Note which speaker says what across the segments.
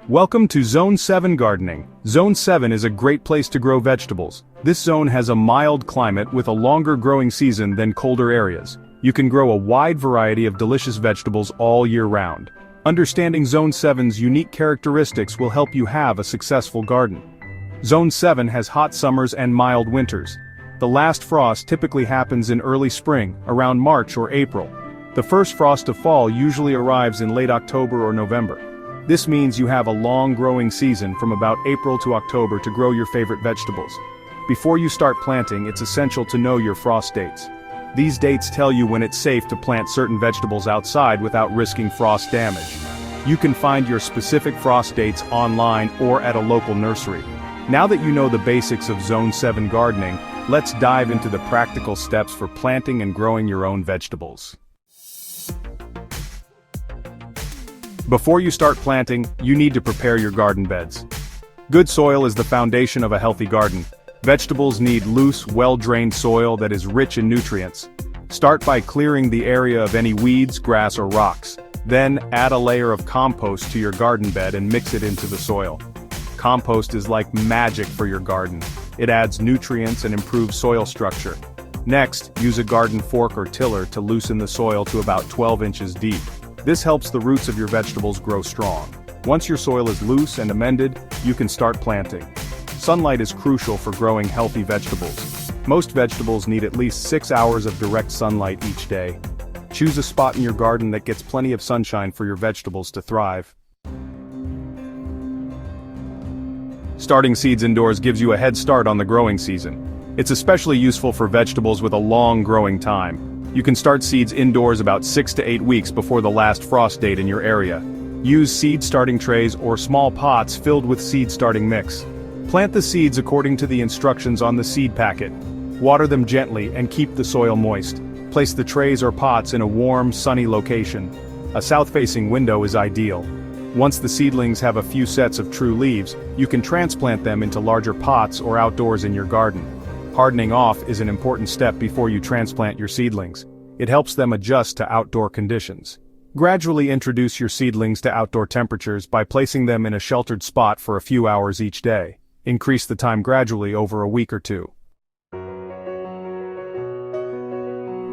Speaker 1: Welcome to Zone 7 Gardening. Zone 7 is a great place to grow vegetables. This zone has a mild climate with a longer growing season than colder areas. You can grow a wide variety of delicious vegetables all year round. Understanding Zone 7's unique characteristics will help you have a successful garden. Zone 7 has hot summers and mild winters. The last frost typically happens in early spring, around March or April. The first frost of fall usually arrives in late October or November. This means you have a long growing season from about April to October to grow your favorite vegetables. Before you start planting, it's essential to know your frost dates. These dates tell you when it's safe to plant certain vegetables outside without risking frost damage. You can find your specific frost dates online or at a local nursery. Now that you know the basics of Zone 7 gardening, let's dive into the practical steps for planting and growing your own vegetables. Before you start planting, you need to prepare your garden beds. Good soil is the foundation of a healthy garden. Vegetables need loose, well-drained soil that is rich in nutrients. Start by clearing the area of any weeds, grass, or rocks. Then, add a layer of compost to your garden bed and mix it into the soil. Compost is like magic for your garden. It adds nutrients and improves soil structure. Next, use a garden fork or tiller to loosen the soil to about 12 inches deep. This helps the roots of your vegetables grow strong. Once your soil is loose and amended, you can start planting. Sunlight is crucial for growing healthy vegetables. Most vegetables need at least 6 hours of direct sunlight each day. Choose a spot in your garden that gets plenty of sunshine for your vegetables to thrive. Starting seeds indoors gives you a head start on the growing season. It's especially useful for vegetables with a long growing time. You can start seeds indoors about 6 to 8 weeks before the last frost date in your area. Use seed starting trays or small pots filled with seed starting mix. Plant the seeds according to the instructions on the seed packet. Water them gently and keep the soil moist. Place the trays or pots in a warm, sunny location. A south-facing window is ideal. Once the seedlings have a few sets of true leaves, you can transplant them into larger pots or outdoors in your garden. Hardening off is an important step before you transplant your seedlings. It helps them adjust to outdoor conditions. Gradually introduce your seedlings to outdoor temperatures by placing them in a sheltered spot for a few hours each day. Increase the time gradually over a week or two.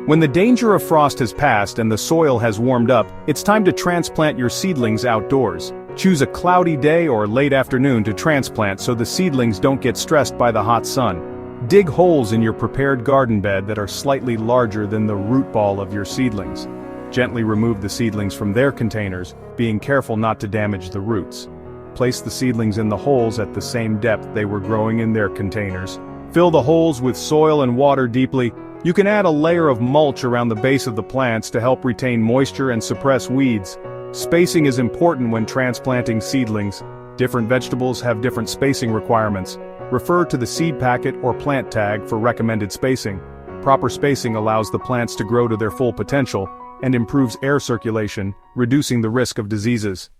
Speaker 1: When the danger of frost has passed and the soil has warmed up, it's time to transplant your seedlings outdoors. Choose a cloudy day or late afternoon to transplant so the seedlings don't get stressed by the hot sun. Dig holes in your prepared garden bed that are slightly larger than the root ball of your seedlings. Gently remove the seedlings from their containers, being careful not to damage the roots. Place the seedlings in the holes at the same depth they were growing in their containers. Fill the holes with soil and water deeply. You can add a layer of mulch around the base of the plants to help retain moisture and suppress weeds. Spacing is important when transplanting seedlings. Different vegetables have different spacing requirements. Refer to the seed packet or plant tag for recommended spacing. Proper spacing allows the plants to grow to their full potential and improves air circulation, reducing the risk of diseases.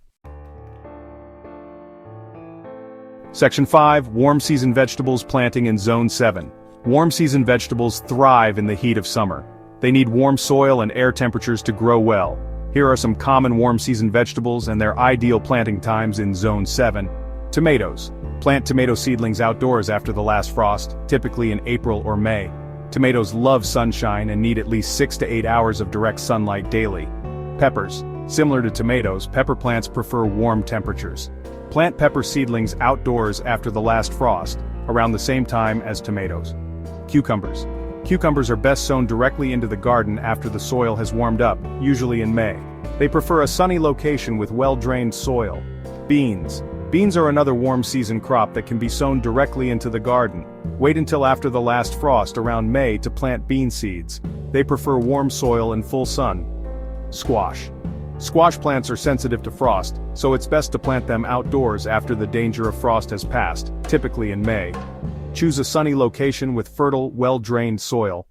Speaker 1: Section 5. Warm season vegetables planting in Zone 7. Warm season vegetables thrive in the heat of summer. They need warm soil and air temperatures to grow well. Here are some common warm season vegetables and their ideal planting times in Zone 7. Tomatoes. Plant tomato seedlings outdoors after the last frost, typically in April or May. Tomatoes love sunshine and need at least 6 to 8 hours of direct sunlight daily. Peppers. Similar to tomatoes, pepper plants prefer warm temperatures. Plant pepper seedlings outdoors after the last frost, around the same time as tomatoes. Cucumbers. Cucumbers are best sown directly into the garden after the soil has warmed up, usually in May. They prefer a sunny location with well-drained soil. Beans. Beans are another warm season crop that can be sown directly into the garden. Wait until after the last frost around May to plant bean seeds. They prefer warm soil and full sun. Squash. Squash plants are sensitive to frost, so it's best to plant them outdoors after the danger of frost has passed, typically in May. Choose a sunny location with fertile, well-drained soil.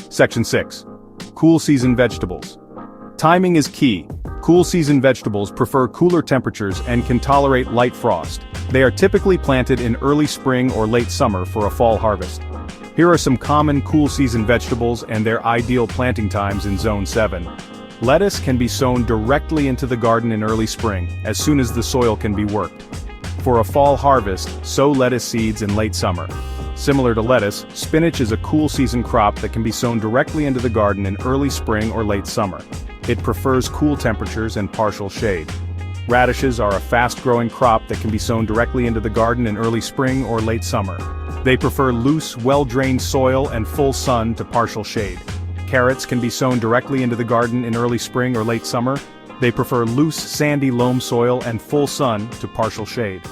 Speaker 1: Section 6. Cool season vegetables. Timing is key. Cool season vegetables prefer cooler temperatures and can tolerate light frost. They are typically planted in early spring or late summer for a fall harvest. Here are some common cool season vegetables and their ideal planting times in Zone 7. Lettuce can be sown directly into the garden in early spring, as soon as the soil can be worked. For a fall harvest, sow lettuce seeds in late summer. Similar to lettuce, spinach is a cool season crop that can be sown directly into the garden in early spring or late summer. It prefers cool temperatures and partial shade. Radishes are a fast-growing crop that can be sown directly into the garden in early spring or late summer. They prefer loose, well-drained soil and full sun to partial shade. Carrots can be sown directly into the garden in early spring or late summer. They prefer loose, sandy loam soil and full sun to partial shade.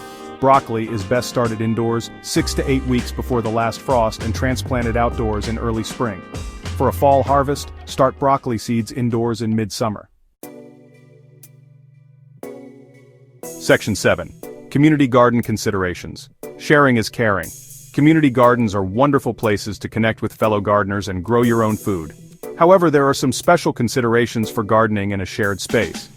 Speaker 1: Broccoli is best started indoors 6 to 8 weeks before the last frost and transplanted outdoors in early spring. For a fall harvest, start broccoli seeds indoors in mid-summer. Section 7. Community Garden Considerations. Sharing is caring. Community gardens are wonderful places to connect with fellow gardeners and grow your own food. However, there are some special considerations for gardening in a shared space.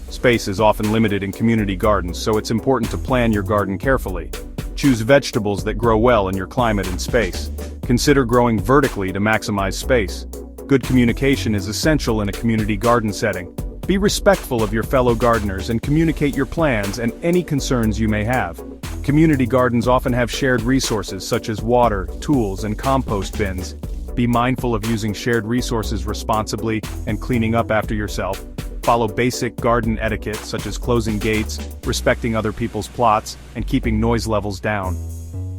Speaker 1: Space is often limited in community gardens, so it's important to plan your garden carefully. Choose vegetables that grow well in your climate and space. Consider growing vertically to maximize space. Good communication is essential in a community garden setting. Be respectful of your fellow gardeners and communicate your plans and any concerns you may have. Community gardens often have shared resources such as water, tools, and compost bins. Be mindful of using shared resources responsibly and cleaning up after yourself. Follow basic garden etiquette such as closing gates, respecting other people's plots, and keeping noise levels down.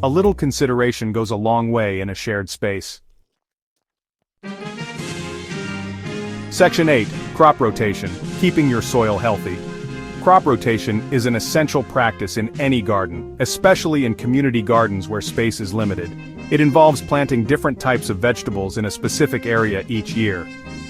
Speaker 1: A little consideration goes a long way in a shared space. Section 8. Crop rotation, keeping your soil healthy. Crop rotation is an essential practice in any garden, especially in community gardens where space is limited. It involves planting different types of vegetables in a specific area each year.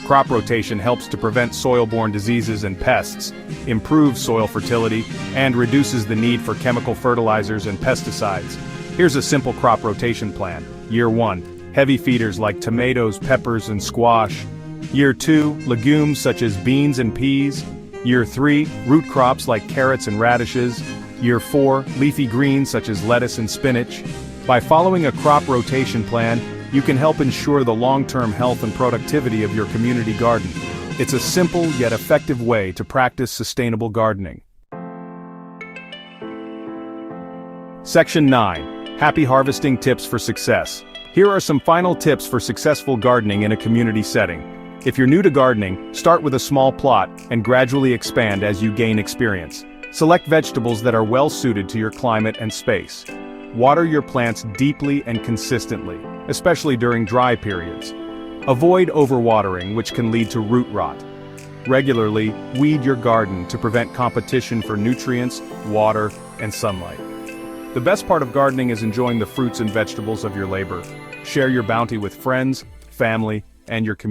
Speaker 1: Crop rotation helps to prevent soil-borne diseases and pests, improves soil fertility, and reduces the need for chemical fertilizers and pesticides. Here's a simple crop rotation plan. Year 1. Heavy feeders like tomatoes, peppers, and squash. Year 2. Legumes such as beans and peas. Year 3. Root crops like carrots and radishes. Year 4. Leafy greens such as lettuce and spinach. By following a crop rotation plan, you can help ensure the long-term health and productivity of your community garden. It's a simple yet effective way to practice sustainable gardening. Section 9. Happy Harvesting Tips for Success. Here are some final tips for successful gardening in a community setting. If you're new to gardening, start with a small plot and gradually expand as you gain experience. Select vegetables that are well suited to your climate and space. Water your plants deeply and consistently, especially during dry periods. Avoid overwatering, which can lead to root rot. Regularly, weed your garden to prevent competition for nutrients, water, and sunlight. The best part of gardening is enjoying the fruits and vegetables of your labor. Share your bounty with friends, family, and your community.